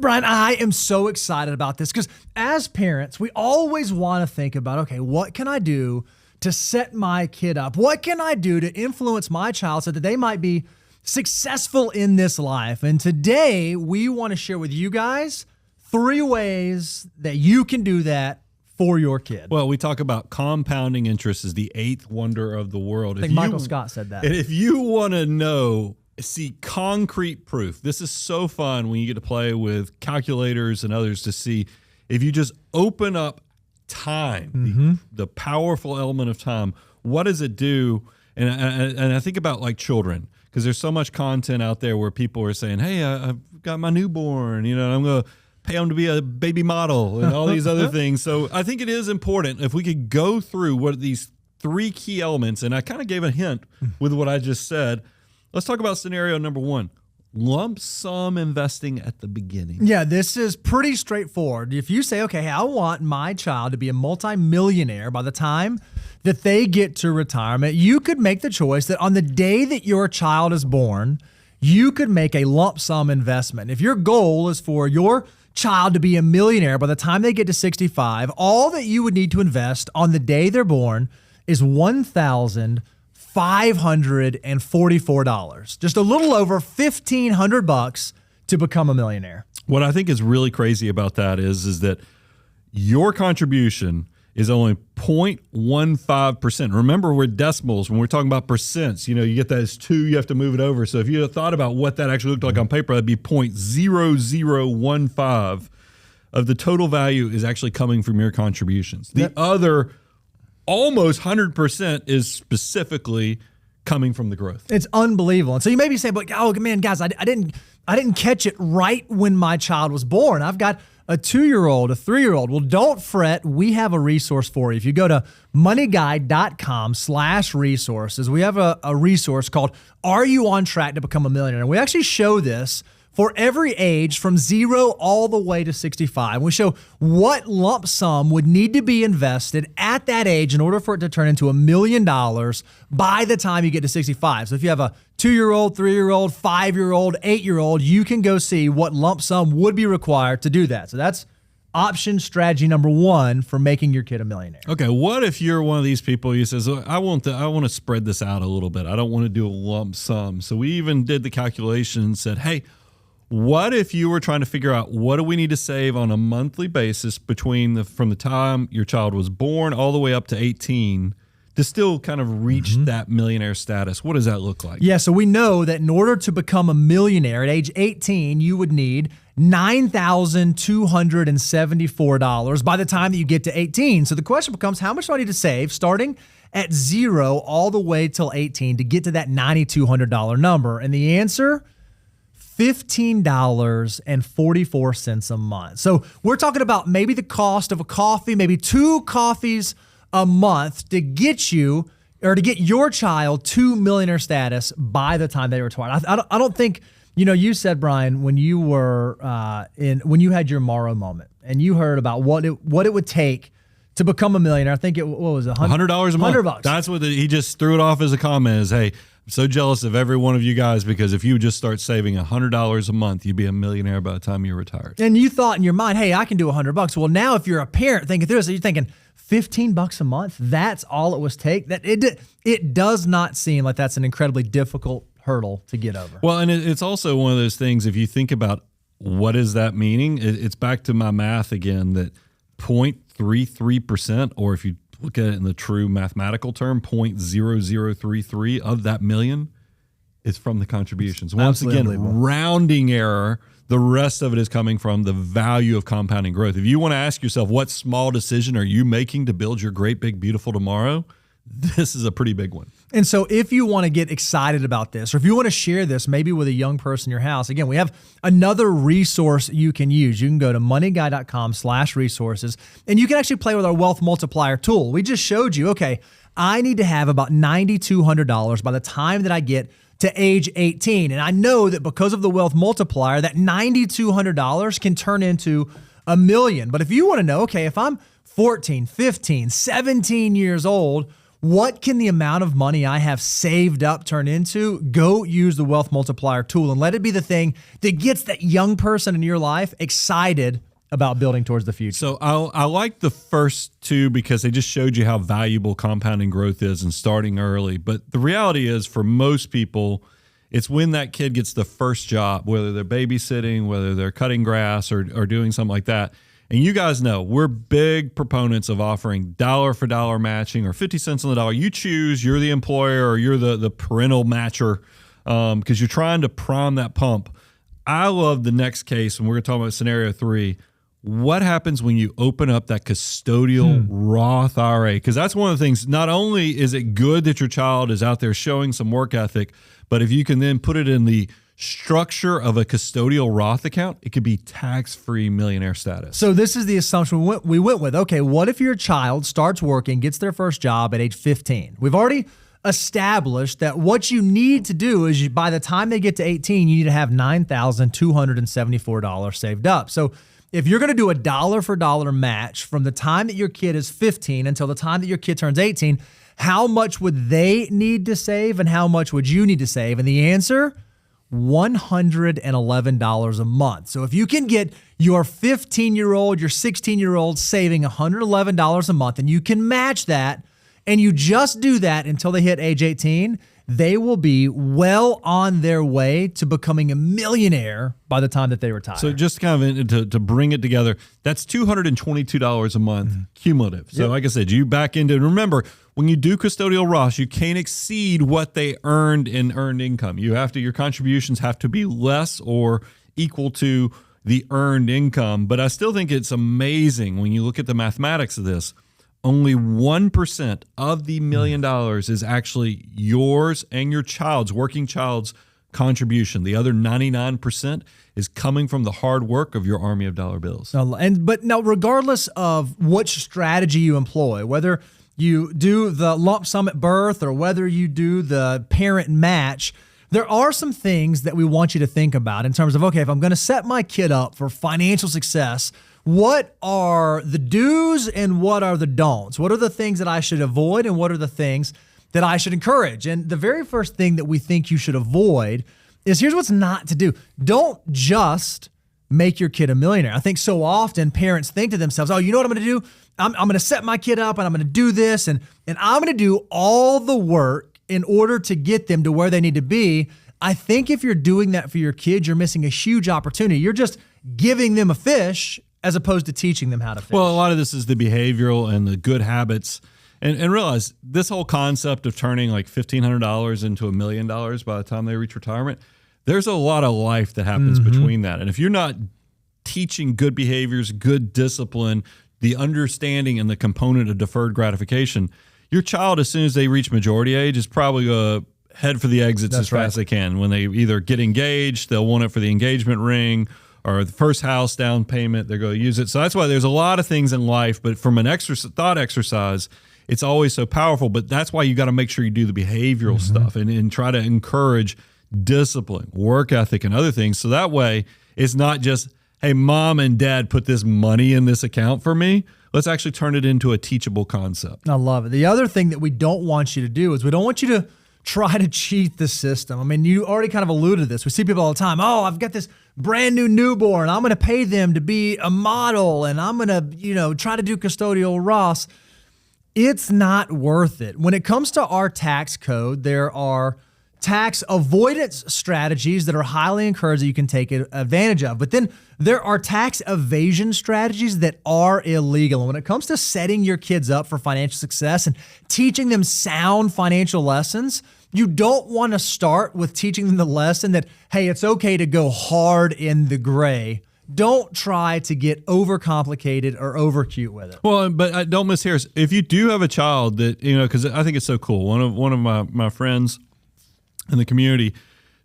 Brian, I am so excited about this because as parents, we always want to think about, okay, what can I do to set my kid up? What can I do to influence my child so that they might be successful in this life? And today we want to share with you guys 3 ways that you can do that for your kid. Well, we talk about compounding interest as the 8th wonder of the world. I think Michael Scott said that. And if you want to see concrete proof, this is so fun when you get to play with calculators and others to see if you just open up time, the powerful element of time, what does it do? And I think about like children, because there's so much content out there where people are saying, hey, I've got my newborn, I'm going to pay them to be a baby model and all these other things. So I think it is important if we could go through what these 3 key elements, and I kind of gave a hint with what I just said. Let's talk about scenario number 1. Lump sum investing at the beginning. Yeah, this is pretty straightforward. If you say, okay, I want my child to be a multimillionaire by the time that they get to retirement, you could make the choice that on the day that your child is born, you could make a lump sum investment. If your goal is for your child to be a millionaire by the time they get to 65, all that you would need to invest on the day they're born is $1,544, just a little over $1,500 to become a millionaire. What I think is really crazy about that is that your contribution is only 0.15%. Remember, we're decimals. When we're talking about percents, you get that as 2, you have to move it over. So if you had thought about what that actually looked like on paper, that'd be 0.0015 of the total value is actually coming from your contributions. The other almost 100% is specifically coming from the growth. It's unbelievable. And so you may be saying, but oh man, guys, I didn't catch it right when my child was born. I've got a 2-year-old, a 3-year-old. Well, don't fret. We have a resource for you. If you go to moneyguide.com/resources, we have a resource called Are You on Track to Become a Millionaire? And we actually show this for every age from 0 all the way to 65. We show what lump sum would need to be invested at that age in order for it to turn into $1 million by the time you get to 65. So if you have a 2-year-old, 3-year-old, 5-year-old, 8-year-old, you can go see what lump sum would be required to do that. So that's option strategy number 1 for making your kid a millionaire. Okay, what if you're one of these people who says, I want to spread this out a little bit. I don't want to do a lump sum. So we even did the calculation and said, hey, what if you were trying to figure out what do we need to save on a monthly basis from the time your child was born all the way up to 18 to still kind of reach that millionaire status? What does that look like? Yeah, so we know that in order to become a millionaire at age 18, you would need $9,274 by the time that you get to 18. So the question becomes, how much do I need to save starting at 0 all the way till 18 to get to that $9,200 number? And the answer, $15.44 a month. So we're talking about maybe the cost of a coffee, maybe 2 coffees a month to get you or to get your child to millionaire status by the time they retire. I don't think, you said, Brian, when you were when you had your Morrow moment and you heard about what it would take to become a millionaire. I think what was it? $100 a month. $100. That's what he just threw it off as a comment is, hey, I'm so jealous of every one of you guys because if you just start saving $100 a month, you'd be a millionaire by the time you're retired. And you thought in your mind, hey, I can do $100. Well, now if you're a parent thinking through this, you're thinking $15 a month, that's all it was take. That it does not seem like that's an incredibly difficult hurdle to get over. Well, and it's also one of those things, if you think about what is that meaning, it's back to my math again, that 0.33%, or if you look at it in the true mathematical term, 0.0033 of that million is from the contributions. Once again, rounding error, the rest of it is coming from the value of compounding growth. If you want to ask yourself, what small decision are you making to build your great, big, beautiful tomorrow? This is a pretty big one. And so if you want to get excited about this, or if you want to share this maybe with a young person in your house, again, we have another resource you can use. You can go to moneyguy.com/resources, and you can actually play with our wealth multiplier tool. We just showed you, okay, I need to have about $9,200 by the time that I get to age 18. And I know that because of the wealth multiplier, that $9,200 can turn into $1 million. But if you want to know, okay, if I'm 14, 15, 17 years old, what can the amount of money I have saved up turn into? Go use the Wealth Multiplier tool and let it be the thing that gets that young person in your life excited about building towards the future. So I like the first two because they just showed you how valuable compounding growth is and starting early. But the reality is, for most people, it's when that kid gets the first job, whether they're babysitting, whether they're cutting grass or doing something like that. And you guys know we're big proponents of offering dollar for dollar matching or 50 cents on the dollar. You choose, you're the employer or you're the parental matcher because you're trying to prime that pump. I love the next case, and we're going to talk about scenario 3. What happens when you open up that custodial Roth IRA? Because that's one of the things, not only is it good that your child is out there showing some work ethic, but if you can then put it in the structure of a custodial Roth account, it could be tax-free millionaire status. So this is the assumption we went with. Okay, what if your child starts working, gets their first job at age 15? We've already established that what you need to do is by the time they get to 18, you need to have $9,274 saved up. So if you're going to do a dollar for dollar match from the time that your kid is 15 until the time that your kid turns 18, how much would they need to save and how much would you need to save? And the answer, $111 a month. So if you can get your 15-year-old, your 16-year-old saving $111 a month and you can match that and you just do that until they hit age 18, they will be well on their way to becoming a millionaire by the time that they retire. So just kind of to bring it together, that's $222 a month cumulative. So like I said, you back into, and remember, when you do custodial Roth, you can't exceed what they earned in earned income. Your contributions have to be less or equal to the earned income. But I still think it's amazing when you look at the mathematics of this. Only 1% of the $1 million is actually yours and your working child's contribution. The other 99% is coming from the hard work of your army of dollar bills. But now, regardless of which strategy you employ, whether you do the lump sum at birth or whether you do the parent match, there are some things that we want you to think about in terms of, okay, if I'm going to set my kid up for financial success, what are the do's and what are the don'ts? What are the things that I should avoid and what are the things that I should encourage? And the very first thing that we think you should avoid is, here's what's not to do. Don't just make your kid a millionaire. I think so often parents think to themselves, oh, you know what I'm going to do? I'm going to set my kid up and I'm going to do this and I'm going to do all the work in order to get them to where they need to be. I think if you're doing that for your kids, you're missing a huge opportunity. You're just giving them a fish as opposed to teaching them how to fish. Well, a lot of this is the behavioral and the good habits. And realize this whole concept of turning like $1,500 into $1 million by the time they reach retirement, there's a lot of life that happens between that. And if you're not teaching good behaviors, good discipline, the understanding and the component of deferred gratification, your child, as soon as they reach majority age, is probably going to head for the exits as fast as they can. When they either get engaged, they'll want it for the engagement ring, or the first house down payment, they're going to use it. So that's why there's a lot of things in life, but from an thought exercise, it's always so powerful. But that's why you got to make sure you do the behavioral stuff and try to encourage discipline, work ethic, and other things. So that way it's not just, hey, mom and dad put this money in this account for me. Let's actually turn it into a teachable concept. I love it. The other thing that we don't want you to do is we don't want you to try to cheat the system. I mean, you already kind of alluded to this. We see people all the time. Oh, I've got this brand new newborn. I'm going to pay them to be a model and I'm going to, try to do custodial Roth. It's not worth it. When it comes to our tax code, there are tax avoidance strategies that are highly encouraged that you can take advantage of. But then there are tax evasion strategies that are illegal. And when it comes to setting your kids up for financial success and teaching them sound financial lessons, you don't want to start with teaching them the lesson that, hey, it's okay to go hard in the gray. Don't try to get overcomplicated or over cute with it. Well, but don't miss here. If you do have a child that, because I think it's so cool. One of my friends in the community,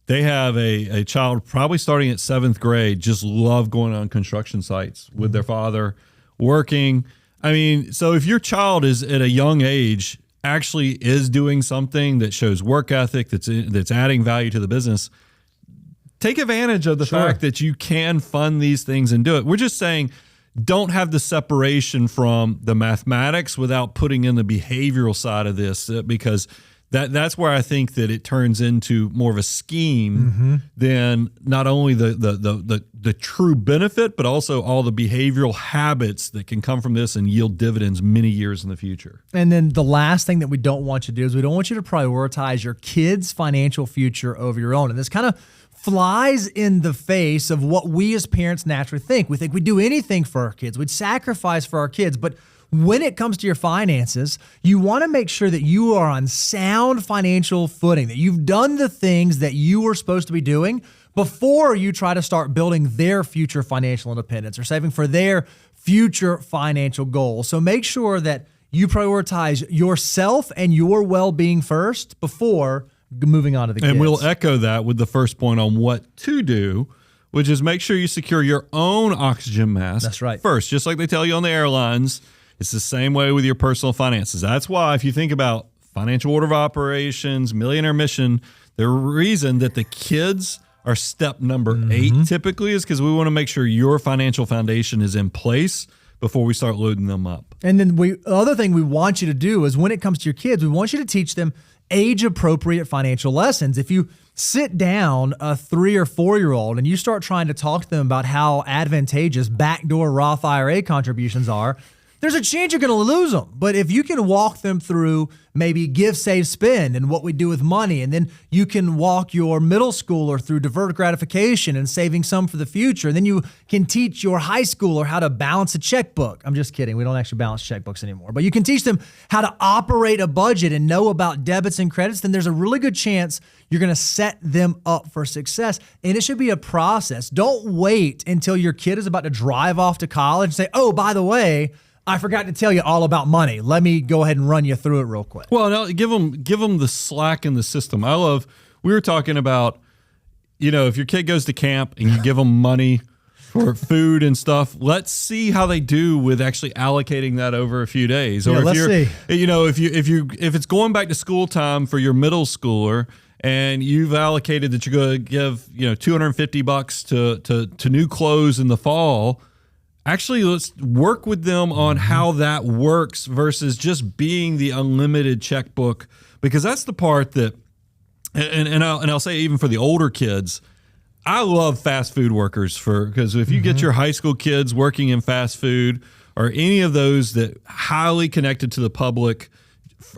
they have a child probably starting at 7th grade, just love going on construction sites with their father, working. I mean, so if your child is at a young age actually is doing something that shows work ethic, that's adding value to the business, take advantage of the fact that you can fund these things and do it. We're just saying, don't have the separation from the mathematics without putting in the behavioral side of this, because that's where I think that it turns into more of a scheme than not only the true benefit, but also all the behavioral habits that can come from this and yield dividends many years in the future. And then the last thing that we don't want you to do is we don't want you to prioritize your kids' financial future over your own. And this kind of flies in the face of what we as parents naturally think. We think we'd do anything for our kids. We'd sacrifice for our kids. But when it comes to your finances, you want to make sure that you are on sound financial footing, that you've done the things that you were supposed to be doing before you try to start building their future financial independence or saving for their future financial goals. So make sure that you prioritize yourself and your well-being first before moving on to the kids. And we'll echo that with the first point on what to do, which is make sure you secure your own oxygen mask. That's right. First, just like they tell you on the airlines. It's the same way with your personal finances. That's why if you think about financial order of operations, millionaire mission, the reason that the kids are step number 8 typically is because we want to make sure your financial foundation is in place before we start loading them up. And then the other thing we want you to do is when it comes to your kids, we want you to teach them age-appropriate financial lessons. If you sit down a 3 or 4-year-old and you start trying to talk to them about how advantageous backdoor Roth IRA contributions are, there's a chance you're going to lose them. But if you can walk them through maybe give, save, spend and what we do with money, and then you can walk your middle schooler through deferred gratification and saving some for the future, and then you can teach your high schooler how to balance a checkbook. I'm just kidding. We don't actually balance checkbooks anymore. But you can teach them how to operate a budget and know about debits and credits, then there's a really good chance you're going to set them up for success. And it should be a process. Don't wait until your kid is about to drive off to college and say, oh, by the way, I forgot to tell you all about money. Let me go ahead and run you through it real quick. Well, now give them the slack in the system. We were talking about, if your kid goes to camp and you give them money for food and stuff, let's see how they do with actually allocating that over a few days. Or let's see. If it's going back to school time for your middle schooler and you've allocated that you're going to give, $250 to new clothes in the fall, actually, let's work with them on how that works versus just being the unlimited checkbook, because that's the part that, and I'll say even for the older kids, I love fast food workers because if you get your high school kids working in fast food or any of those that highly connected to the public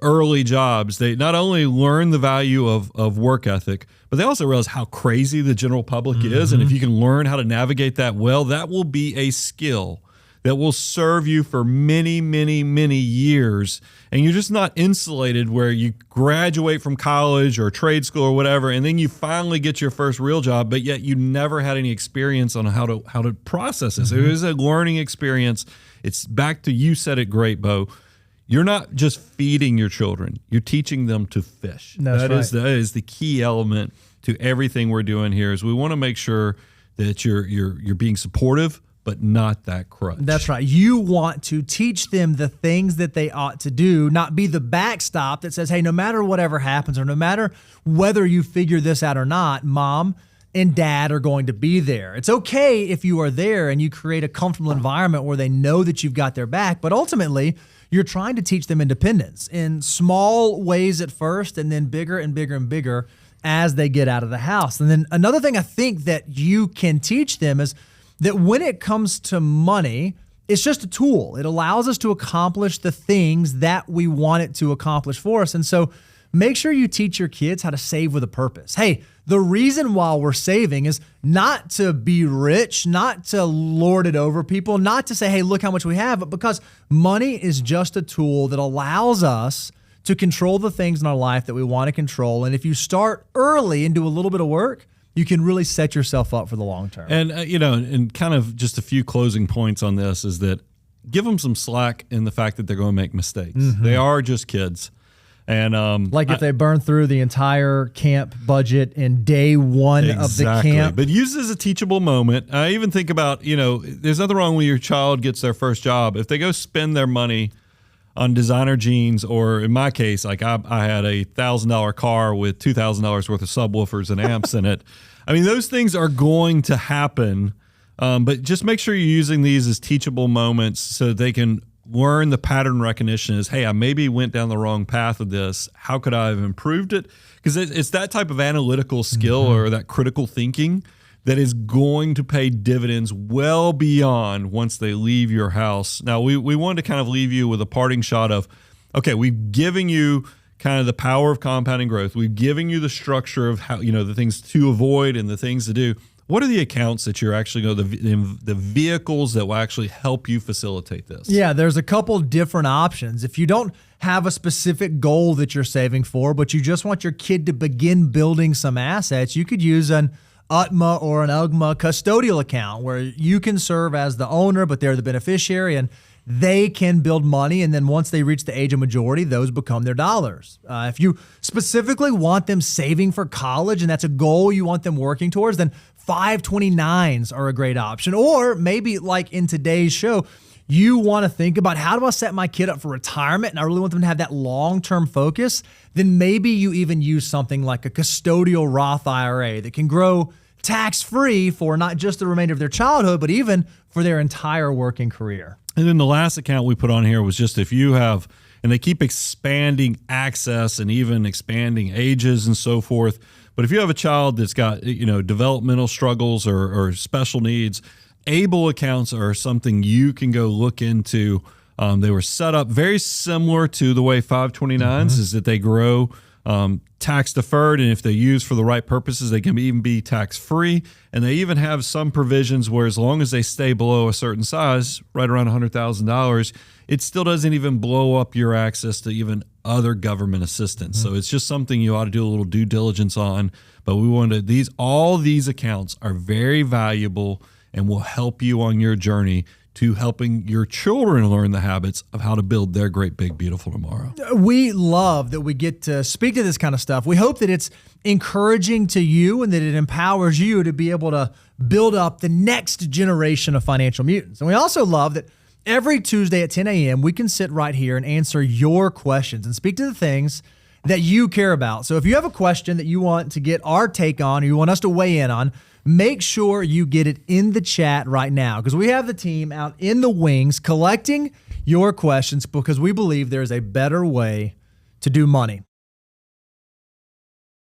early jobs, they not only learn the value of work ethic, but they also realize how crazy the general public is. And if you can learn how to navigate that well, that will be a skill that will serve you for many, many, many years. And you're just not insulated where you graduate from college or trade school or whatever, and then you finally get your first real job, but yet you never had any experience on how to process this. It was a learning experience. It's back to, you said it great, Bo. You're not just feeding your children; you're teaching them to fish. That is the key element to everything we're doing here. Is we want to make sure that you're being supportive, but not that crutch. That's right. You want to teach them the things that they ought to do, not be the backstop that says, "Hey, no matter whatever happens, or no matter whether you figure this out or not, Mom and Dad are going to be there." It's okay if you are there and you create a comfortable environment where they know that you've got their back, but ultimately, you're trying to teach them independence in small ways at first, and then bigger and bigger and bigger as they get out of the house. And then another thing I think that you can teach them is that when it comes to money, it's just a tool. It allows us to accomplish the things that we want it to accomplish for us. And so make sure you teach your kids how to save with a purpose. Hey, the reason why we're saving is not to be rich, not to lord it over people, not to say, hey, look how much we have, but because money is just a tool that allows us to control the things in our life that we want to control. And if you start early and do a little bit of work, you can really set yourself up for the long term. And, and kind of just a few closing points on this is that give them some slack in the fact that they're going to make mistakes. They are just kids. And if they burn through the entire camp budget in day one of the camp. But use it as a teachable moment. I even think about, there's nothing wrong when your child gets their first job. If they go spend their money on designer jeans, or in my case, like I had a $1,000 car with $2,000 worth of subwoofers and amps in it. I mean, those things are going to happen But just make sure you're using these as teachable moments so that they can learn the pattern recognition is, hey, I maybe went down the wrong path of this. How could I have improved it? Because it's that type of analytical skill or that critical thinking that is going to pay dividends well beyond once they leave your house. Now, we wanted to kind of leave you with a parting shot of, okay, we've given you kind of the power of compounding growth. We've given you the structure of how, the things to avoid and the things to do. What are the accounts that you're actually going to, the vehicles that will actually help you facilitate this? Yeah, there's a couple different options. If you don't have a specific goal that you're saving for, but you just want your kid to begin building some assets, you could use an UTMA or an UGMA custodial account where you can serve as the owner, but they're the beneficiary, and they can build money. And then once they reach the age of majority, those become their dollars. If you specifically want them saving for college and that's a goal you want them working towards, then 529s are a great option. Or maybe like in today's show, you want to think about, how do I set my kid up for retirement? And I really want them to have that long-term focus. Then maybe you even use something like a custodial Roth IRA that can grow tax-free for not just the remainder of their childhood, but even for their entire working career. And then the last account we put on here was just if you have, and they keep expanding access and even expanding ages and so forth. But if you have a child that's got, developmental struggles or special needs, ABLE accounts are something you can go look into. They were set up very similar to the way 529s is that they grow tax deferred, and if they're used for the right purposes, they can even be tax free. And they even have some provisions where as long as they stay below a certain size, right around $100,000, it still doesn't even blow up your access to even other government assistance. So it's just something you ought to do a little due diligence on. But we wanted all these accounts are very valuable and will help you on your journey to helping your children learn the habits of how to build their great, big, beautiful tomorrow. We love that we get to speak to this kind of stuff. We hope that it's encouraging to you and that it empowers you to be able to build up the next generation of financial mutants. And we also love that every Tuesday at 10 a.m., we can sit right here and answer your questions and speak to the things that you care about. So if you have a question that you want to get our take on or you want us to weigh in on, make sure you get it in the chat right now, because we have the team out in the wings collecting your questions, because we believe there is a better way to do money.